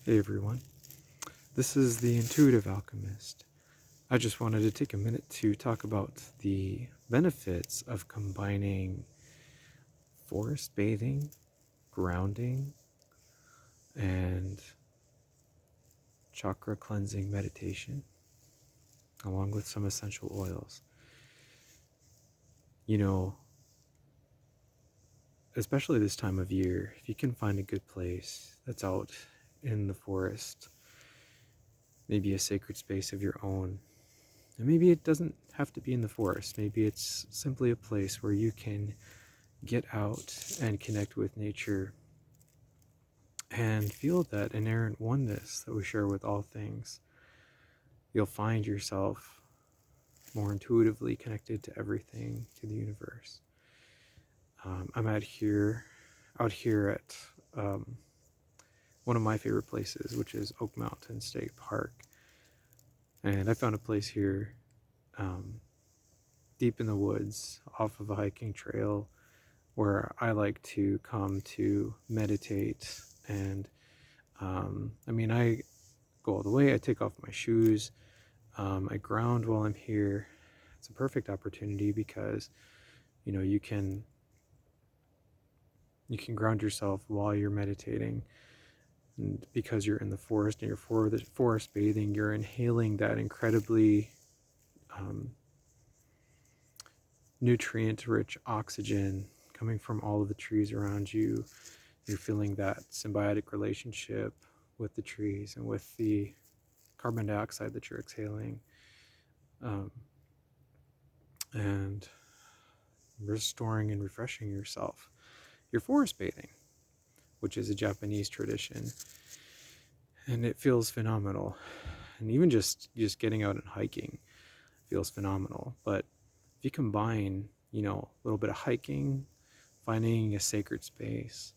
Hey everyone, this is the Intuitive Alchemist. I just wanted to take a minute to talk about the benefits of combining forest bathing, grounding, and chakra cleansing meditation, along with some essential oils. You know, especially this time of year, if you can find a good place that's out in the forest, maybe a sacred space of your own. And maybe it doesn't have to be in the forest. Maybe it's simply a place where you can get out and connect with nature and feel that inherent oneness that we share with all things. You'll find yourself more intuitively connected to everything, to the universe. I'm out here at one of my favorite places, which is Oak Mountain State Park. And I found a place here deep in the woods off of a hiking trail where I like to come to meditate. And I go all the way. I take off my shoes. I ground while I'm here. It's a perfect opportunity because you can ground yourself while you're meditating. And because you're in the forest and you're forest bathing, you're inhaling that incredibly nutrient-rich oxygen coming from all of the trees around you. You're feeling that symbiotic relationship with the trees and with the carbon dioxide that you're exhaling, and restoring and refreshing yourself. You're forest bathing, which is a Japanese tradition, and it feels phenomenal. And even just getting out and hiking feels phenomenal. But if you combine, a little bit of hiking, finding a sacred space,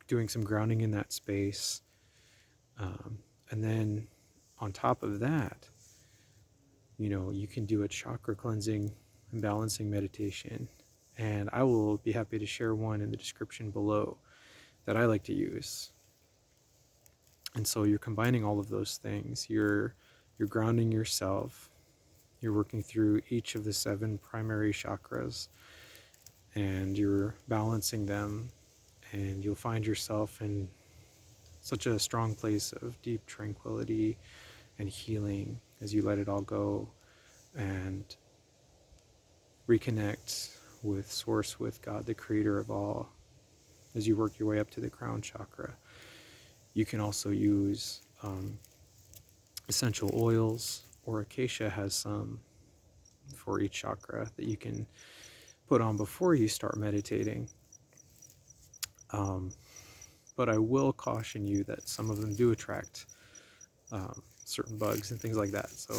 doing some grounding in that space, and then on top of that, you can do a chakra cleansing and balancing meditation. And I will be happy to share one in the description below that I like to use. And so you're combining all of those things. You're grounding yourself. You're working through each of the 7 primary chakras, and you're balancing them, and you'll find yourself in such a strong place of deep tranquility and healing as you let it all go and reconnect with Source, with God, the creator of all, as you work your way up to the crown chakra. You can also use essential oils, or Acacia has some for each chakra that you can put on before you start meditating. But I will caution you that some of them do attract certain bugs and things like that. So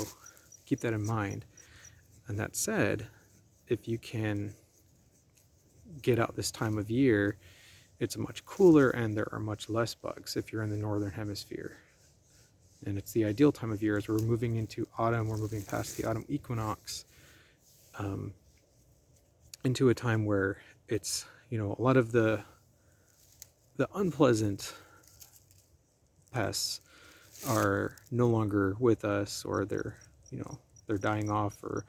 keep that in mind. And that said, if you can get out this time of year, it's much cooler and there are much less bugs if you're in the northern hemisphere. And it's the ideal time of year as we're moving into autumn. We're moving past the autumn equinox into a time where it's, a lot of the unpleasant pests are no longer with us, or they're dying off, or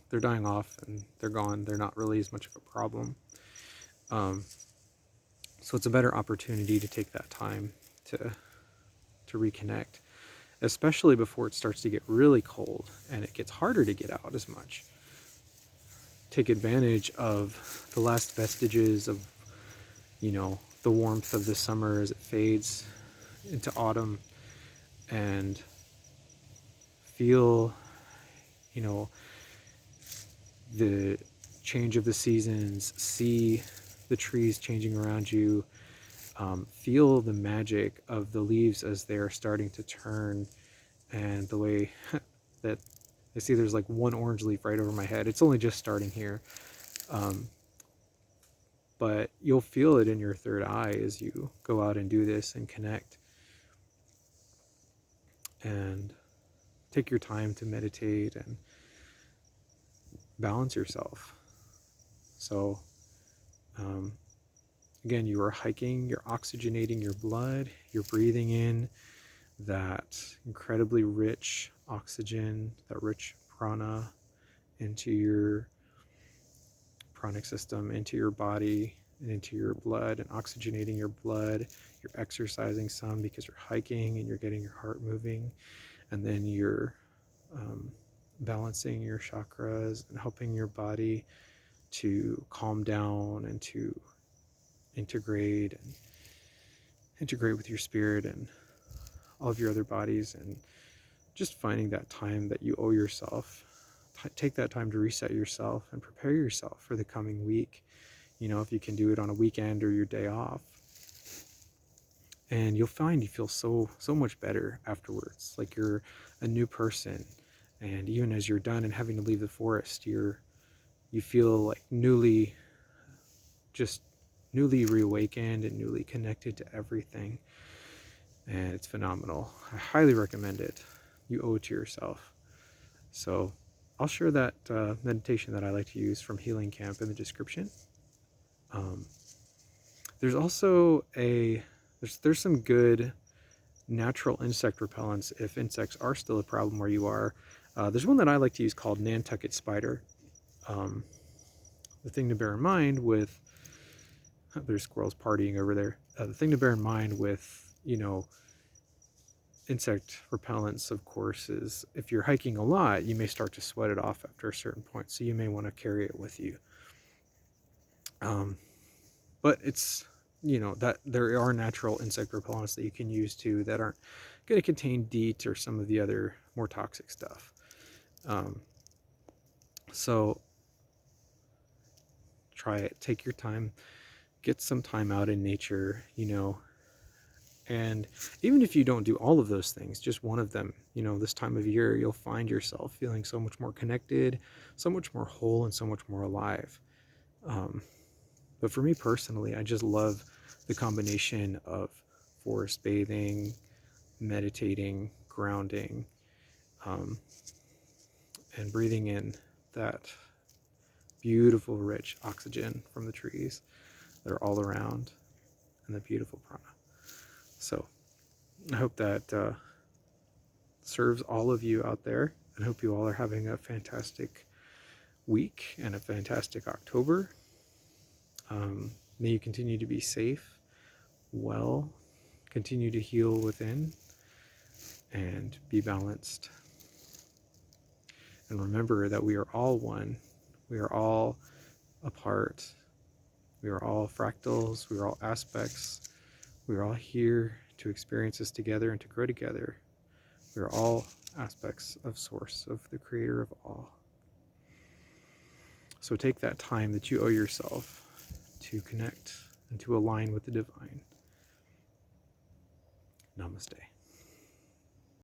they're dying off and they're gone. They're not really as much of a problem. So it's a better opportunity to take that time to reconnect, especially before it starts to get really cold and it gets harder to get out as much. Take advantage of the last vestiges of, the warmth of the summer as it fades into autumn, and feel, the change of the seasons, see the trees changing around you, feel the magic of the leaves as they're starting to turn, and the way that I see there's like one orange leaf right over my head. It's only just starting here. But you'll feel it in your third eye as you go out and do this and connect. And take your time to meditate and balance yourself. So Again, you are hiking, you're oxygenating your blood, you're breathing in that incredibly rich oxygen, that rich prana into your pranic system, into your body and into your blood, and oxygenating your blood. You're exercising some because you're hiking and you're getting your heart moving, and then you're balancing your chakras and helping your body to calm down and to integrate with your spirit and all of your other bodies, and just finding that time that you owe yourself. Take that time to reset yourself and prepare yourself for the coming week. You know, if you can do it on a weekend or your day off, and you'll find you feel so much better afterwards, like you're a new person. And even as you're done and having to leave the forest, you feel like newly reawakened and newly connected to everything. And it's phenomenal. I highly recommend it. You owe it to yourself. So I'll share that meditation that I like to use from Healing Camp in the description. There's also there's some good natural insect repellents if insects are still a problem where you are. There's one that I like to use called Nantucket spider. The thing to bear in mind with, there's squirrels partying over there. The thing to bear in mind with, you know, insect repellents, of course, is if you're hiking a lot, you may start to sweat it off after a certain point, so you may want to carry it with you. But it's, you know, that there are natural insect repellents that you can use too that aren't going to contain DEET or some of the other more toxic stuff. So try it, take your time, get some time out in nature, you know. And even if you don't do all of those things, just one of them, you know, this time of year, you'll find yourself feeling so much more connected, so much more whole, and so much more alive. But for me personally, I just love the combination of forest bathing, meditating, grounding, and breathing in that beautiful, rich oxygen from the trees that are all around, and the beautiful prana. So I hope that serves all of you out there, and hope you all are having a fantastic week and a fantastic October. May you continue to be safe, well, continue to heal within, and be balanced. And remember that we are all one. We are all a part. We are all fractals. We are all aspects. We are all here to experience this together and to grow together. We are all aspects of Source, of the Creator of all. So take that time that you owe yourself to connect and to align with the divine. Namaste.